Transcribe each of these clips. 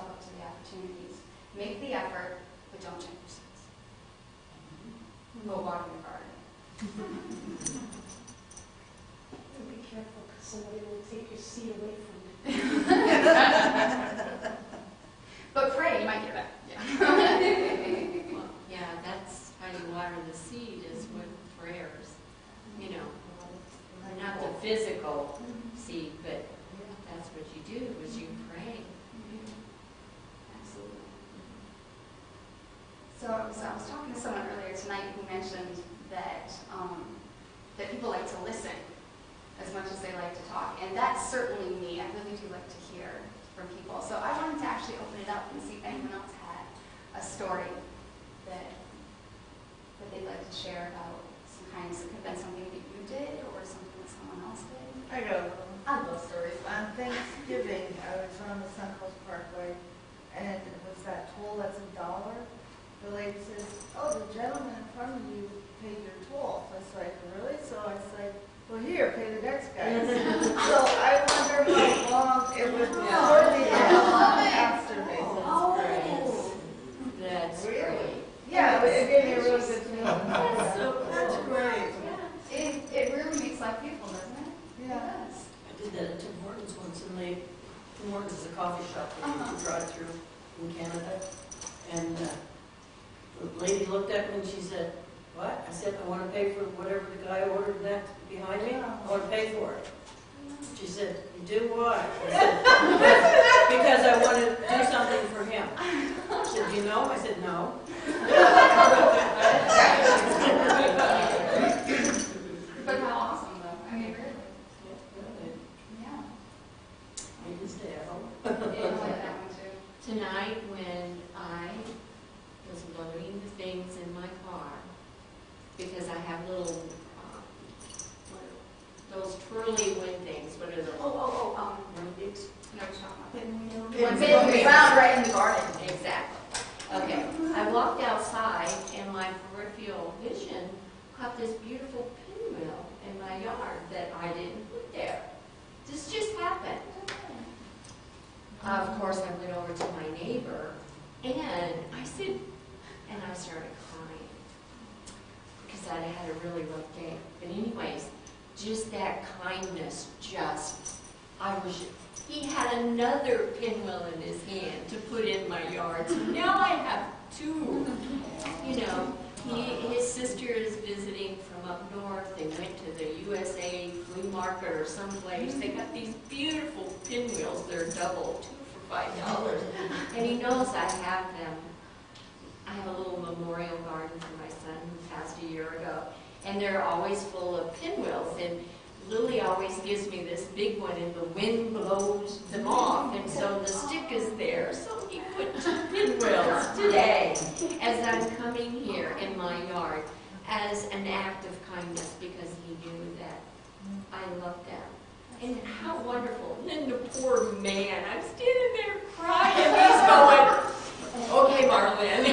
yourself up to the opportunities. Make the effort, but don't check your seats. Go water your garden. Be careful, because somebody will take your seat away from you. But pray, you might get it back. Yeah. Well, yeah, that's how you water the seed, is with prayers. You know, not the physical seed, but that's what you do, is you pray. Absolutely. So I was talking to someone earlier tonight who mentioned that that people like to listen as much as they like to talk, and that's certainly me. I really do like to hear from people. So I wanted to actually open it up and see if anyone else had a story that they'd like to share about some kindness. It could have been something that you did or something that someone else did. I go. I love stories. On Thanksgiving, I was on the Suncoast Parkway, and it was that toll that's $1. The lady says, "Oh, the gentleman in front of you paid your toll." I was like, "Really?" So I was like, "Well, here, pay the next guy." So I wonder how long it was before the end after they said, That's really? great. Yeah, it gave me a really good feeling. That's great. It really makes life beautiful, doesn't it? Yeah. It does. I did that at Tim Hortons once, and Tim Hortons is a coffee shop that you can drive through in Canada. And the lady looked at me and she said, "What?" I said, "I want to pay for whatever the guy ordered that behind me. I want to pay for it." She said, "You do what?" I said, "Because I want to do something for him." She said, "Do you know?" I said, "No." But how awesome, though. I mean, really. Yeah. Made his day, I hope. Yeah, I like that one, too. Tonight, when I was loading the things in my car, because I have little, those twirly wind things, what are those? Rumbics? No, you're talking about Pinwheel. one big round right in the garden. Exactly. Okay. I walked outside and my peripheral vision caught this beautiful pinwheel in my yard that I didn't put there. This just happened. Of course, I went over to my neighbor and I said, and I started crying because I had a really rough day. But anyways, just that kindness, he had another pinwheel in his hand to put in my yard. So now I have two. You know, his sister is visiting from up north. They went to the USA flea market or someplace. They got these beautiful pinwheels. They're double, 2 for $5. And he knows I have them. I have a little memorial garden for my son who passed a year ago. And they're always full of pinwheels. And Lily always gives me this big one, and the wind blows them off, and so the stick is there. So he put 2 pinwheels today as I'm coming here in my yard as an act of kindness because he knew that I loved them. And how wonderful. And then the poor man, I'm standing there crying, and he's going, "Okay, Marlene."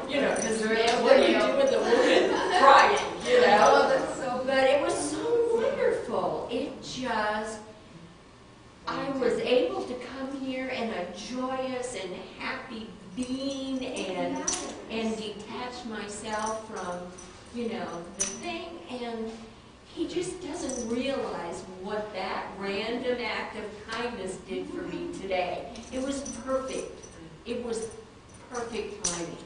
You know, because what do you do with a woman crying, you know? Oh, that's so good. But it was so wonderful. It just, I was able to come here in a joyous and happy being and detach myself from, you know, the thing. And he just doesn't realize what that random act of kindness did for me today. It was perfect. It was perfect timing.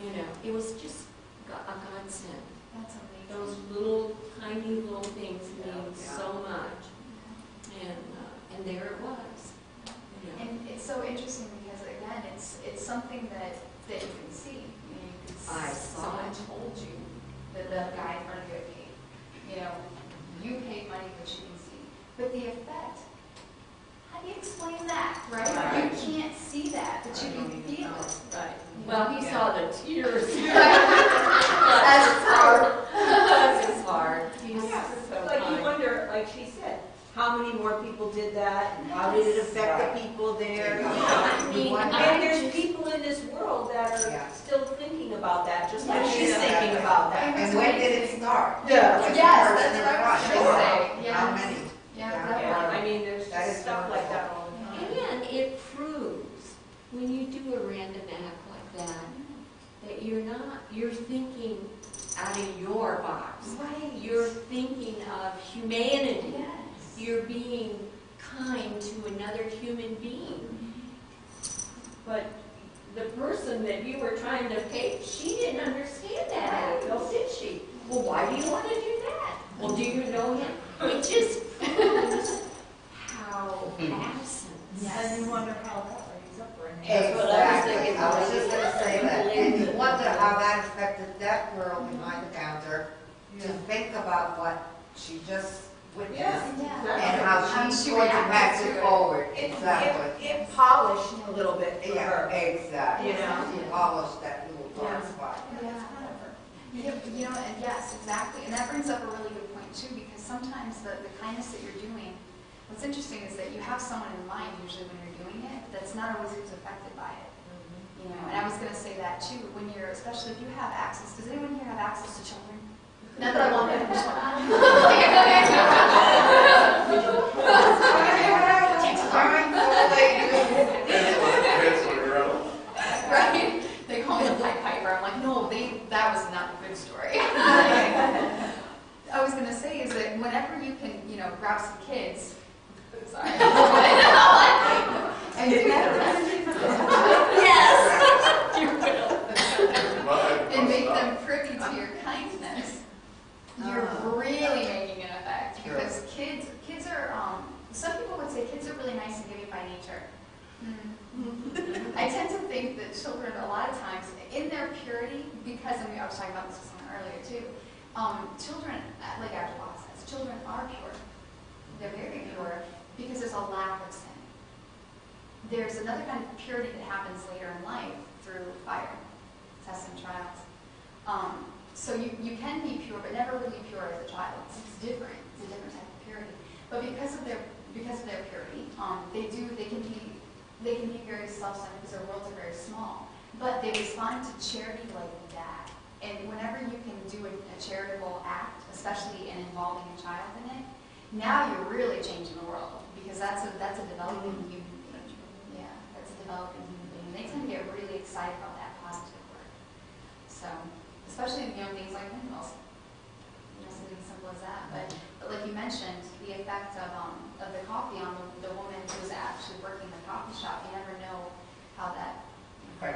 You know, it was just a godsend. That's amazing. Those little, tiny little things mean so much. And there it was. You know. And it's so interesting because, again, it's something that you can see. You know, you can see. I saw Someone it. told you that the guy in front of you had paid. You know, you paid money, which you can see. But the effect, how do you explain that, right? You can't see that, but you can feel it. Right. Well, he saw the tears. As it's hard. Bless his heart. He's Yeah, so like you kind. wonder, like she said, how many more people did that, and how did it affect the people there? You know? I mean, And there's people in this world that are still thinking about that, just like she's thinking about that. And when did it start? Yeah. Yes, that's what I was going to say. How Yes. many? Yeah, Yeah, definitely. I mean, there's That is just stuff like that all the time. And it proves when you do a random act like that you're thinking out of your box. Right. You're thinking of humanity. Yes. You're being kind to another human being. But the person that you were trying to pay, she didn't understand that angle, did she? Well, why do you want to do that? Well, do you know him? It just proves how absent. And you wonder how that raised up or anything. That's what I was thinking. I was just gonna say that, and you wonder how that affected that girl behind the counter to think about what she just witnessed and how she's She going to reacted pass to it it. forward. Exactly. It polished a little bit for Yeah, her. exactly. You know? She polished that little dark Yeah. spot. Yeah, you know, and yes, exactly. And that brings up a really good point too, because sometimes the kindness that you're doing, what's interesting is that you have someone in mind usually when you're doing it, that's not always who's affected by it. You know, and I was going to say that too, when you're, especially if you have access, does anyone here have access to children? Not that I want them, just right? They call me the Pied Piper. I'm like, no, that was not a good story. I was going to say is that whenever you can, you know, grab some kids, sorry, and do yes, you will, and make them privy to your kindness, you're really making an effect. Because kids are, some people would say kids are really nice and giving by nature. I tend to think that children, a lot of times, in their purity, because, and I was talking about this with someone earlier too, children, like our law says, children are pure. They're very pure because there's a lack of sin. There's another kind of purity that happens later in life through fire, tests and trials. So you can be pure, but never really pure as a child. It's different. It's a different type of purity. But because of their purity, they can be very self-centered because their worlds are very small. But they respond to charity like that. And whenever you can do a charitable act, especially in involving a child in it, now you're really changing the world because that's a developing human being. Yeah, that's a developing human being. They tend to get really excited about that positive work. So, especially things like windmills. Something as simple as that. But like you mentioned, the effect of the coffee on the woman who was actually working the coffee shop. You never know how that. Right.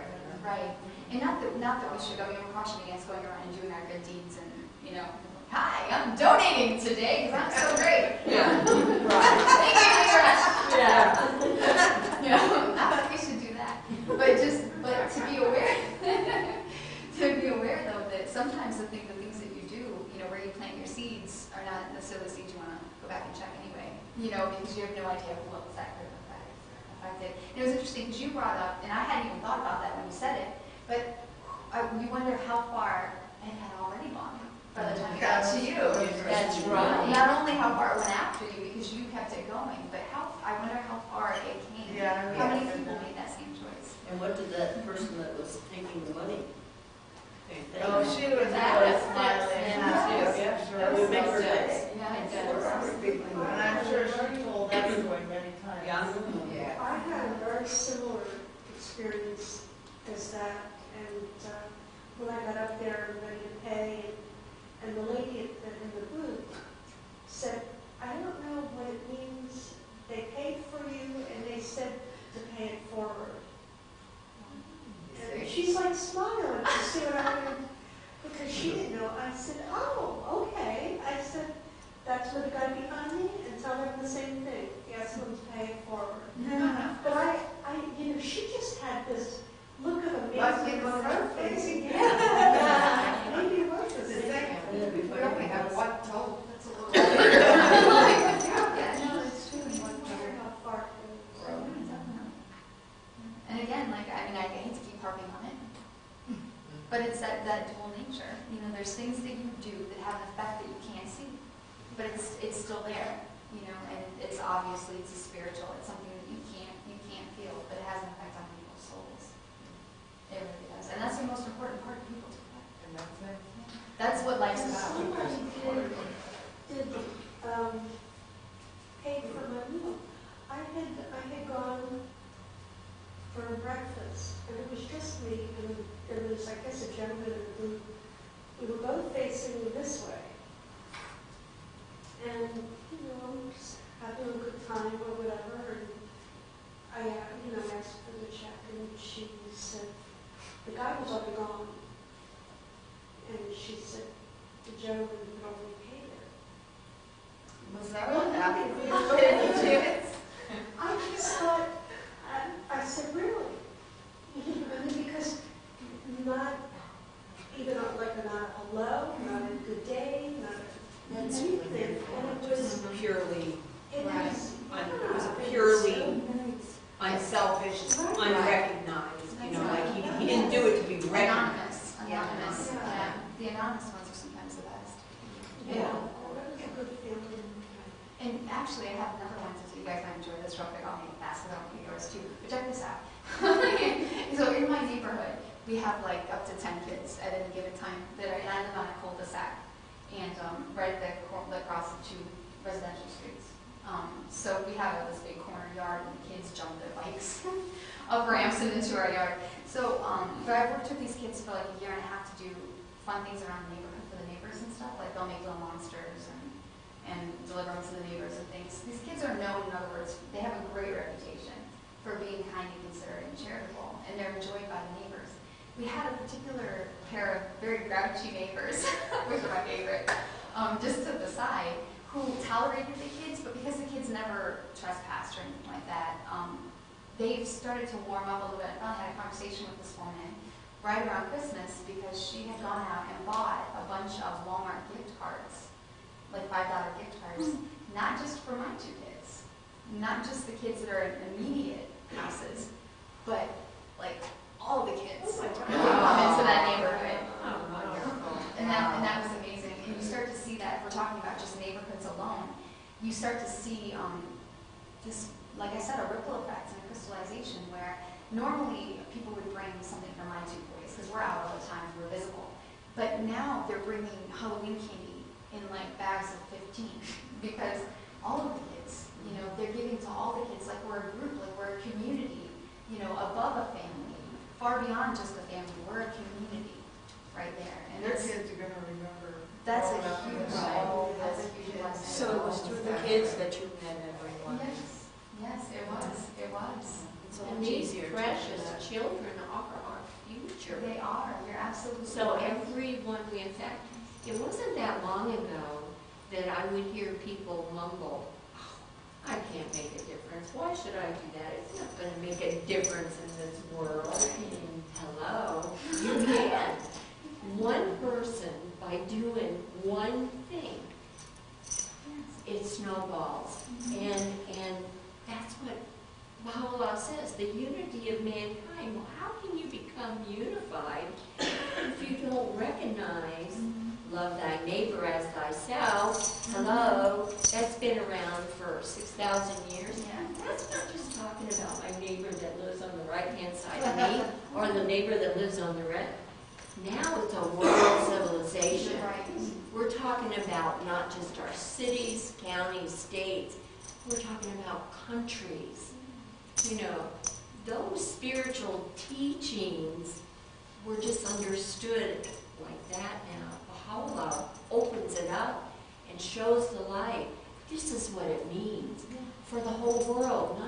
And not that we should go. We caution against going around and doing our good deeds and hi, I'm donating today because I'm so great. Yeah. Thank you very much. Yeah. Not that we should do that. But to be aware, though that sometimes the things that you do, where you plant your seeds are not necessarily the seeds you want to go back and check anyway. Because you have no idea what that could have affected. And it was interesting because you brought up, and I hadn't even thought about that when you said it, but you wonder how far it had already gone by the time it got to you. That's right. Not only how far it went after you because you kept it going, but I wonder how far it came. Yeah, How many people made that same choice? And what did that person that was taking the money think? Oh, she was That really was smiling. Yeah, that would make her day. Yeah, it does. And I'm sure she told that story many times. Yeah. I had a very similar experience as that, and when I got up there ready to pay, and the lady in the booth said, I don't know what it means, they paid for you, and they said to pay it forward. And she's like smiling to see what I mean, because she didn't know. I said, oh, okay. I said, that's what the guy behind me, and tell them the same thing. Ask them to pay it forward. But I she just had this look of amazement on her face. Yeah. Maybe it was the same. We only have one toe. That's a little bit. Yeah, no, it's true. How far it goes. And again, I hate to keep harping on it, but it's that dual nature. There's things that you do that have an effect that you can't see, but it's still there. And it's obviously it's a spiritual. It's something that you can't feel, but it has an effect on people's souls. It really does, and that's the most important part of people's life. And that's it. That's what life's about. Somebody did pay for my meal. I had gone for breakfast, and it was just me, and there was, I guess, a gentleman in the booth. We were both facing this way. And, just having a good time or whatever, and I, asked for the check, and she said, the guy was already gone. And she said, the gentleman had already paid it. Was that what happened? Kids? I just thought, I said, really? I mean, because not even like not a hello, not a good day, not anything. And it was Purely, It Right. was, it was purely Unselfish. unrecognized, like he didn't do it to be recognized. Anonymous. Yeah. Yeah. The anonymous ones are sometimes the best. Yeah. That was a good feeling. And actually, I have another one, so you guys might enjoy this real quick. I'll make it fast, because I don't think yours too. But check this out. So in my neighborhood, we have like up to 10 kids at any given time that are, and I live on a cul-de-sac, and right at across the two residential streets. So we have this big corner yard, and the kids jump their bikes up ramps and into our yard. So, but I've worked with these kids for like a year and a half to do fun things around the neighborhood for the neighbors and stuff. Like they'll make little monsters and deliver them to the neighbors and things. These kids are known, in other words, they have a great reputation for being kind and considerate and charitable, and they're enjoyed by the neighbors. We had a particular pair of very grouchy neighbors, which are my favorite, just to the side, who tolerated the kids, but because the kids never trespassed or anything like that, they've started to warm up a little bit. I finally had a conversation with this woman right around Christmas because she had gone out and bought a bunch of Walmart gift cards, like $5 gift cards, not just for my two kids, not just the kids that are in immediate houses, but like all the kids who come into that neighborhood. And that was amazing. And you start to see that, if we're talking about just neighborhoods alone, you start to see this, like I said, a ripple effect and a crystallization where normally people would bring something for my two boys because we're out all the time, we're visible. But now they're bringing Halloween candy in like bags of 15 because all of the kids, they're giving to all the kids, like we're a group, like we're a community, above a family, far beyond just a family, we're a community right there. And Their kids are gonna remember. that's a growing up in huge this blessing. hall. That's a huge blessing. So it was through the kids that you met everyone. Yes, it was. It was. It's so And much these easier to precious do that. children are our future. They are. You're absolutely So right. everyone in fact, it wasn't that long ago that I would hear people mumble, "Oh, I can't make a difference. Why should I do that? It's not going to make a difference in this world." Hello, you can. One person, by doing one thing, it snowballs. And that's what Baha'u'llah says, the unity of mankind. Well, how can you become unified if you don't recognize love thy neighbor as thyself? Hello, that's been around for 6,000 years. Yeah. That's not just talking about my neighbor that lives on the right-hand side of me or the neighbor that lives on the left. Now it's a world civilization. Right. We're talking about not just our cities, counties, states. We're talking about countries. Those spiritual teachings were just understood like that now. Baha'u'llah opens it up and shows the light. This is what it means for the whole world.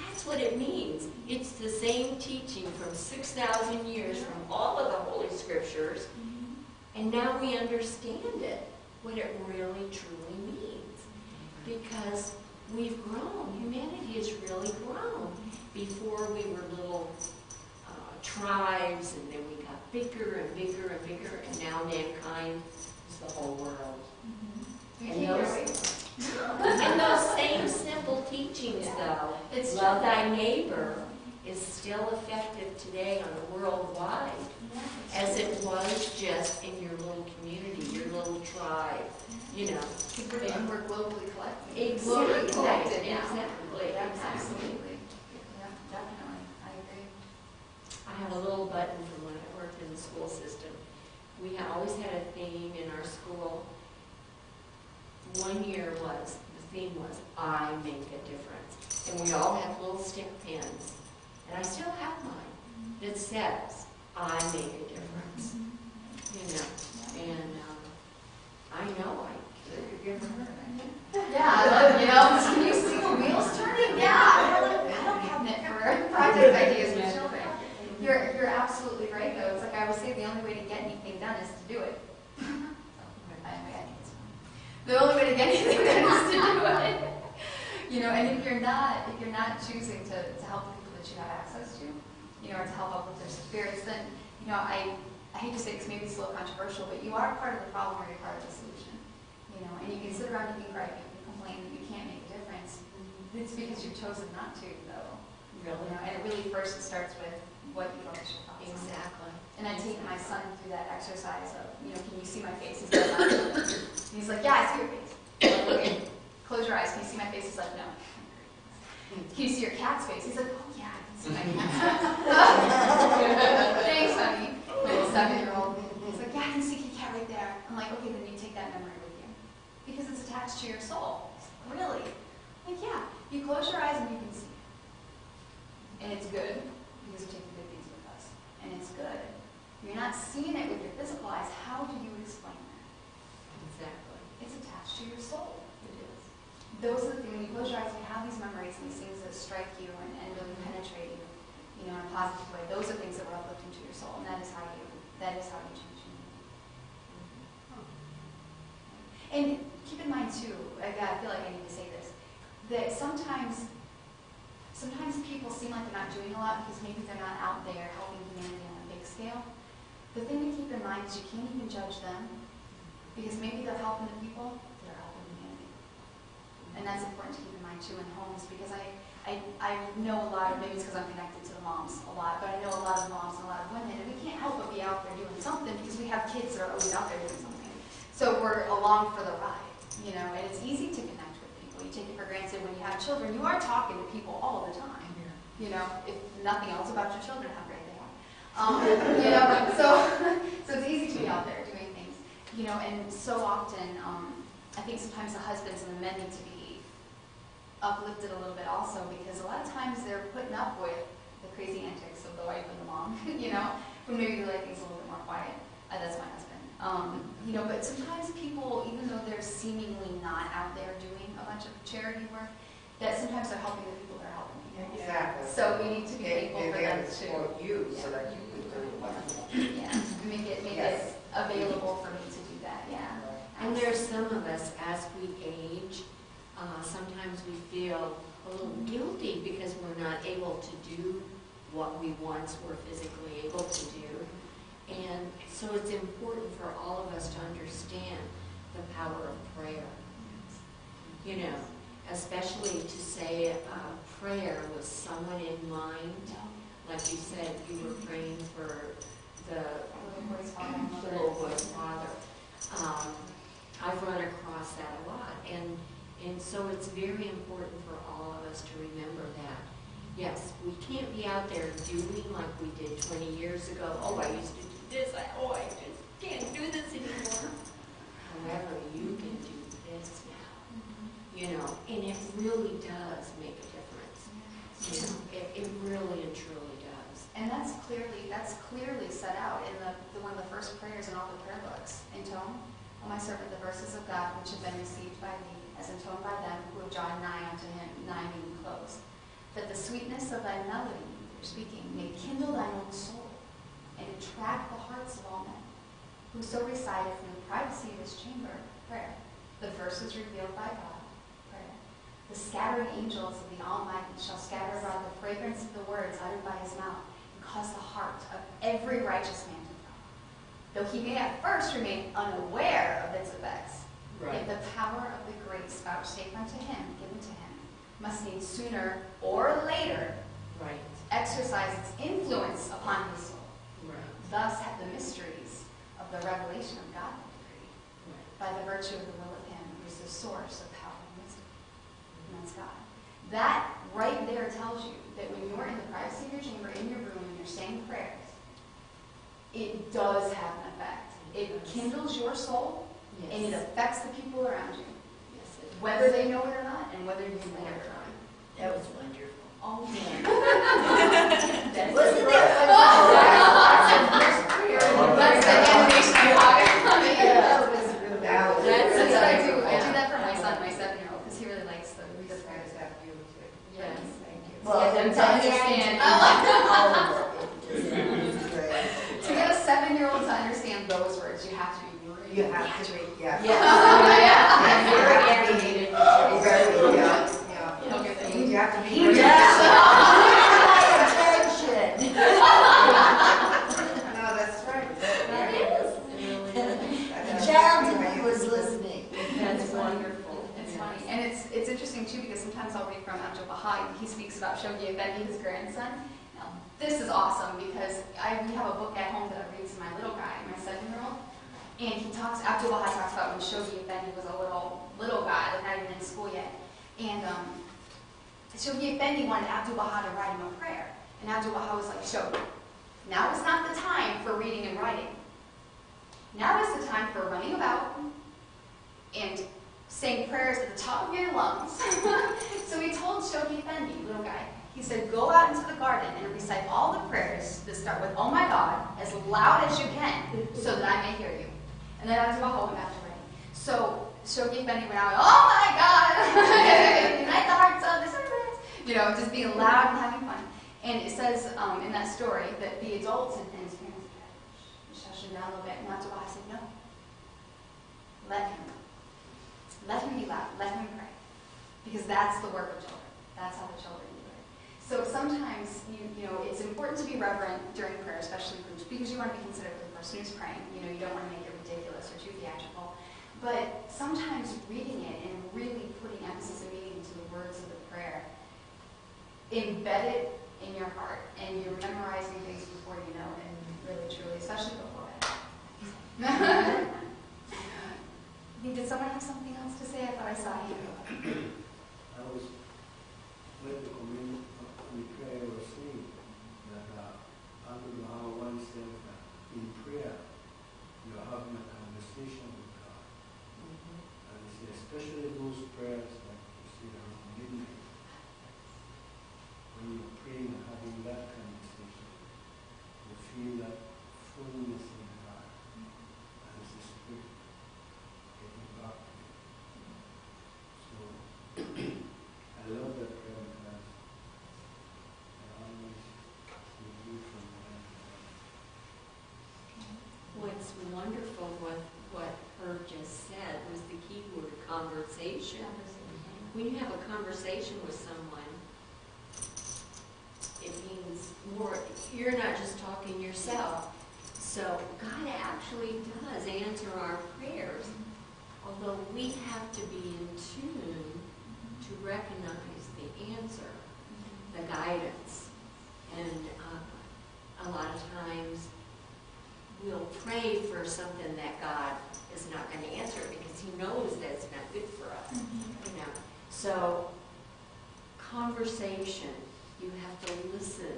That's what it means. It's the same teaching from 6,000 years from all of the Holy Scriptures. And now we understand it, what it really, truly means. Because we've grown. Humanity has really grown. Before we were little tribes, and then we got bigger and bigger and bigger, and now mankind is the whole world. And those same simple teachings, though, It's love thy neighbor, is still effective today on a worldwide, as it was just in your little community, your little tribe, And we're globally collected. Exactly. Globally connected now. Exactly. Yeah, Exactly. absolutely. Yeah, definitely. I agree. I have a little button from when I worked in the school system. We always had a theme in our school. One year the theme was, I make a difference. And we all had little stick pins. And I still have that says, I make a difference, you know, and I know I You're giving her an idea. Yeah, you know, can you see the wheels turning? Yeah, I have a cabinet for project ideas with children. You're absolutely right, though. It's like I always say, the only way to get anything done is to do it. The only way to get anything done is to do it. You know, and if you're not choosing to help the people that you have access to, you know, or to help out with their spirits, then, you know, I hate to say this, maybe it's a little controversial, but you are part of the problem or you're part of the solution. You know, and you can sit around and you can gripe, you can complain that you can't make a difference. It's because you've chosen not to, though. really. You know, and it really first starts with what you focus your thoughts on. Exactly. And I take my son through that exercise of, you know, can you see my face? He's like, no. And he's like, yeah, I see your face. I'm like, okay, close your eyes. Can you see my face? He's like, no. Can you see your cat's face? He's like, oh yeah, I can see my cat's face. Thanks, honey. My 7-year-old. He's like, yeah, I can see your cat right there. I'm like, okay, then you take that memory with you. Because it's attached to your soul. He's like, really? I'm like, yeah. You close your eyes and you can see it. And it's good because we take the good things with us. And it's good. You're not seeing it with your physical eyes. How do you explain that? Exactly. It's attached to your soul. It is. Those are the things, when you close your eyes, you have these memories and these things that strike you and really penetrate you, you know, in a positive way. Those are things that were uplifting to your soul, and that is how you change your meaning. And keep in mind too, I feel like I need to say this, that sometimes people seem like they're not doing a lot because maybe they're not out there helping humanity on a big scale. The thing to keep in mind is you can't even judge them because maybe they're helping the people, they're helping humanity. And that's important to keep in mind too in homes because I know a lot of, maybe it's because I'm connected to the moms a lot, but I know a lot of moms and a lot of women, and we can't help but be out there doing something because we have kids that are always out there doing something. So we're along for the ride, you know, and it's easy to connect with people. You take it for granted when you have children. You are talking to people all the time, you know, if nothing else about your children, how great they are. You know, so it's easy to be out there doing things, you know, and so often, I think sometimes the husbands and the men need to be uplifted a little bit also because a lot of times they're putting up with the crazy antics of the wife and the mom, you know, when maybe they like things a little bit more quiet. That's my husband. You know, but sometimes people, even though they're seemingly not out there doing a bunch of charity work, that sometimes they're helping the people that are helping people. Exactly. So we need to be thankful for them too. Support you so that you can do what you want. Yeah, make it available for me to do that, yeah. And there's some of us, as we age, sometimes we feel a little guilty because we're not able to do what we once were physically able to do. And so it's important for all of us to understand the power of prayer. You know, especially to say a prayer with someone in mind. Like you said, you were praying for the little boy's father. I've run across that a lot. And so it's very important for all of us to remember that. Yes, we can't be out there doing like we did 20 years ago. Oh, I used to do this. I just can't do this anymore. However, you can do this now. You know, and it really does make a difference. You know, it really and truly does. And that's clearly set out in one of the first prayers in all the prayer books. Intone, O my servant, the verses of God which have been received by thee, as intoned by them who have drawn nigh unto him, nigh being close. That the sweetness of thy melody, you're speaking, may kindle thine own soul, and attract the hearts of all men. Whoso recited from the privacy of his chamber, prayer, the verses revealed by God, prayer. The scattering angels of the Almighty shall scatter abroad the fragrance of the words uttered by his mouth, and cause the heart of every righteous man to thrill. Though he may at first remain unaware of its effects, yet the power of the grace vouchsafed unto him, given to him, must need sooner or later exercise its influence upon his soul. Thus have the mysteries of the revelation of God been decreed, by the virtue of the will of him who is the source of power and wisdom. And that's God. That right there tells you that when you're in the privacy of your chamber, in your room, and you're saying prayers, it does have an effect. It kindles your soul, and it affects the people around you. Whether they know it or not, and whether you know it or not. That was wonderful. Oh, man. Wasn't that to understand. To get a 7-year-old to understand those words, you have to be really. You have to be, yeah. Yeah. Very animated. Very, yeah. You have to be. Very Attention. No, that's right. It is. It really is. That's Childhood was listening. That's wonderful. It's funny, and it's interesting too because sometimes I'll read from Abdul Baha. He speaks about Shoghi Effendi, his grandson. Now, this is awesome because we have a book at home that I read to my little guy, my 7-year-old, and Abdul Baha talks about when Shoghi Effendi was a little guy, like not even in school yet, and Shoghi Effendi wanted Abdul Baha to write him a prayer, and Abdul Baha was like, Shoghi, now is not the time for reading and writing. Now is the time for running about and saying prayers at the top of your lungs. So he told Shoghi Effendi, little guy, he said, go out into the garden and recite all the prayers that start with, oh my God, as loud as you can, so that I may hear you. And then Abdul Baha went back to writing. So Shoghi Effendi went out, oh my God, unite the hearts of the servants. You know, just being loud and having fun. And it says in that story that the adults and his parents shushed him down a little bit, and Abdul Baha said, no. Let him be loud. Let him pray. Because that's the work of children. That's how the children do it. So sometimes, you know, it's important to be reverent during prayer, especially because you want to be considerate of the person who's praying. You know, you don't want to make it ridiculous or too theatrical. But sometimes reading it and really putting emphasis and meaning to the words of the prayer, embed it in your heart, and you're memorizing things before you know it, and really, truly, especially before bed. Did someone have something else to say? I thought I saw you. I was with the community prayer was saying that Abdul Baha once said that in prayer you're having a conversation with God. And he said, especially those prayers that you say around midnight, when you're praying and having that conversation, you feel that fullness in God and it's the Spirit getting back to you. So I love that prayer because I always review from time to time. What's wonderful with what Herb just said was the key word, conversation. When you have a conversation with someone, it means more, you're not just talking yourself. So God actually does answer our prayers, although we have to be in tune to recognize the answer, the guidance. And a lot of times we'll pray for something that God is not going to answer because he knows that's not good for us. You know? So conversation, you have to listen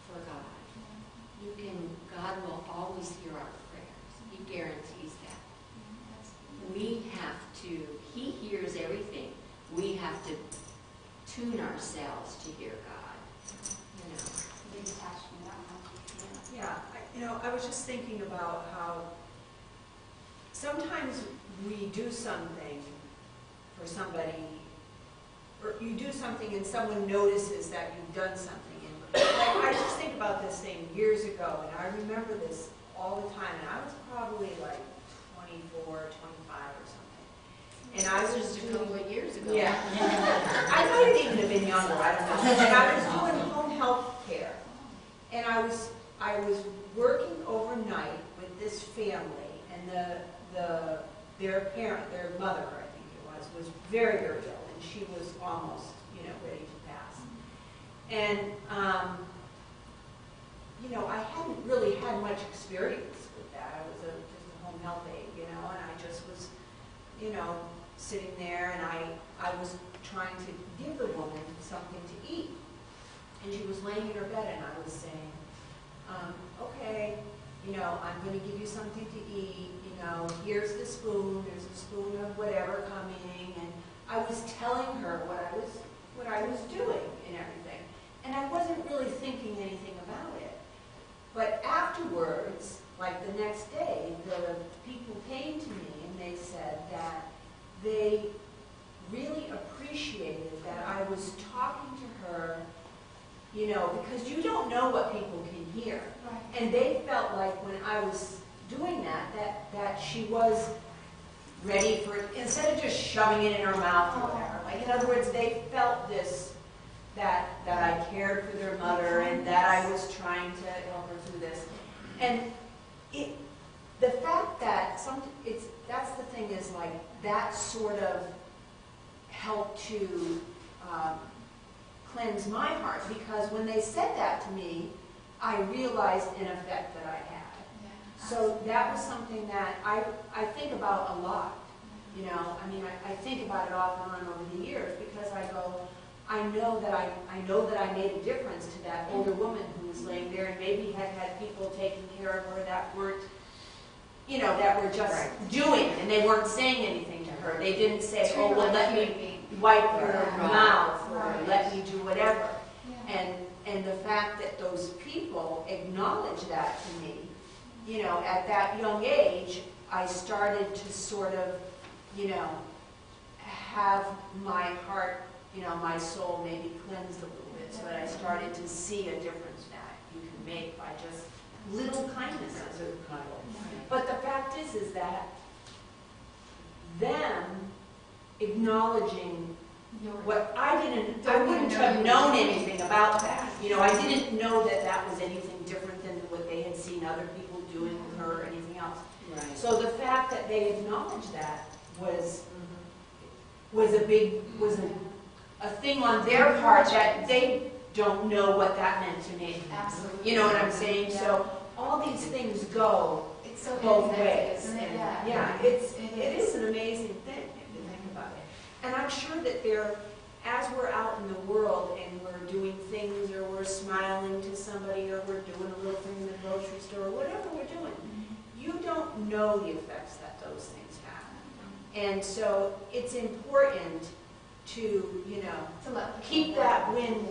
for God. God will always hear our prayers. He guarantees that. We have to, he hears everything. We have to tune ourselves to hear God. You know, Big attachment, that one. Yeah, I was just thinking about how sometimes we do something for somebody, or you do something and someone notices that you've done something. And I just think about this thing years ago, and I remember this all the time, and I was probably like 24, 25 or something. And I was just a couple of years ago. Yeah. I might even have been younger, I don't know. And I was doing home health care. And I was working overnight with this family, and their parent, their mother, I think it was very, very ill, and she was almost, ready to pass. And, I hadn't really had much experience with that. I was just a home health aide, and I just was, sitting there, and I was trying to give the woman something to eat. And she was laying in her bed, and I was saying, okay, I'm going to give you something to eat, here's the spoon, there's a spoon of whatever coming, and I was telling her what I was doing and everything. And I wasn't really thinking anything about it. But afterwards, like the next day, the people came to me and they said that they really appreciated that I was talking to her you know, because you don't know what people can hear. Right. And they felt like when I was doing that she was ready for it, instead of just shoving it in her mouth or whatever. Like, in other words, they felt this, that I cared for their mother and that I was trying to help her through this. And the fact that that's the thing is like, that sort of helped to cleanse my heart, because when they said that to me, I realized an effect that I had. So that was something that I think about a lot, you know. I mean, I think about it off and on over the years, because I go, I know that I made a difference to that older woman who was laying there and maybe had people taking care of her that weren't, you know, that were just doing, and they weren't saying anything to her. They didn't say, oh, well, let me wipe her mouth, or let me do whatever. And the fact that those people acknowledged that to me, you know, at that young age, I started to sort of, you know, have my heart, you know, my soul maybe cleansed a little bit, so that I started to see a difference that you can make by just little kindnesses. But the fact is that them acknowledging what I wouldn't have known anything about that. You know, I didn't know that that was anything different than what they had seen other people doing with her or anything else. Right. So the fact that they acknowledged that was a thing on their part that they don't know what that meant to me. Absolutely. You know what I'm saying? Yeah. So all these things go it's so both ways. Isn't it? It is an amazing thing if you think about it. And I'm sure that as we're out in the world and we're doing things, or we're smiling to somebody, or we're doing a little thing in the grocery store, or whatever we're doing, you don't know the effects that those things have. And so it's important to, you know, keep that wind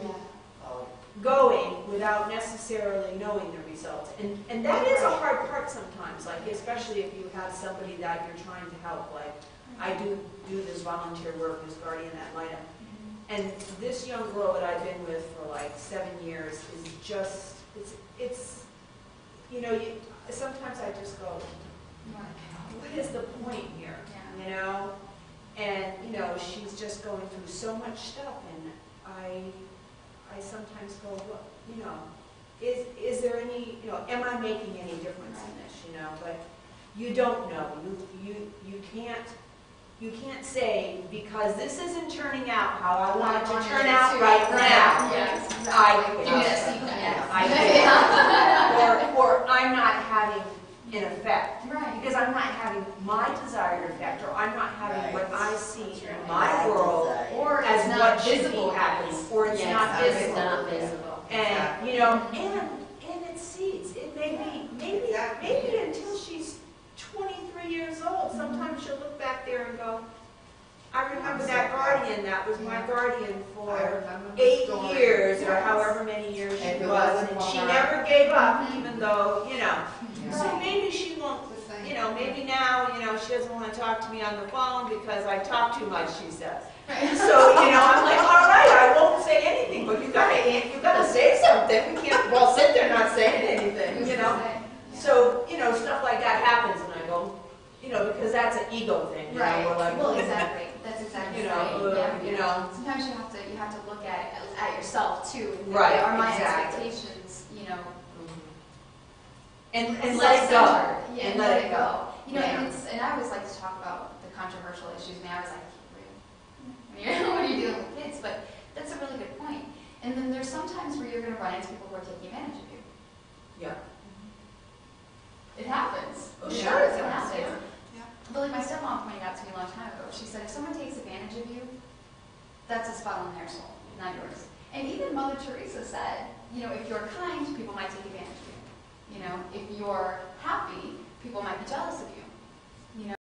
going without necessarily knowing the results. And that is a hard part sometimes, like especially if you have somebody that you're trying to help. Like I do this volunteer work as guardian ad litem. And this young girl that I've been with for like 7 years is just, it's you know, sometimes I just go, what is the point here? You know? And, you know, she's just going through so much stuff, and I sometimes go, well, you know, is there any, you know, am I making any difference in this, you know? But you don't know. You can't say, because this isn't turning out how I want it to turn out right now. Yes, exactly. I quit. Or I'm not having an effect. Right. Because I'm not having my desired effect, or I'm not having what I see in my world Or as it's what not should be visible. happening, or it's not It's visible. not visible. And, you know, and it seeds. It may be, maybe until she's 23 years old, sometimes she'll look back there and go, I remember that guardian, that was my guardian for 8 years, or however many years she was, and she never gave up, even though, you know. So maybe she won't, you know, maybe now, you know, she doesn't want to talk to me on the phone because I talk too much, she says. So, you know, I'm like, all right, I won't say anything, but you gotta say something. We can't all sit there not saying anything, you know. So, you know, stuff like that happens, and I go, you know, because that's an ego thing, you know. We're like, Well, exactly. That's exactly you know, right. you know. Sometimes you have to look at yourself too. Right, Are my exactly. expectations, you know, And let it go. Yeah, And let it go. You know, Yeah. and I always like to talk about the controversial issues. And I was like, when you're dealing with kids, but that's a really good point. And then there's sometimes where you're going to run into people who are taking advantage of you. Yeah. It happens. Oh, It sure, it happens. does, But like my stepmom pointed out to me a long time ago, she said, if someone takes advantage of you, that's a spot on their soul, not yours. And even Mother Teresa said, you know, if you're kind, people might take advantage of you. You know, if you're happy, people might be jealous of you.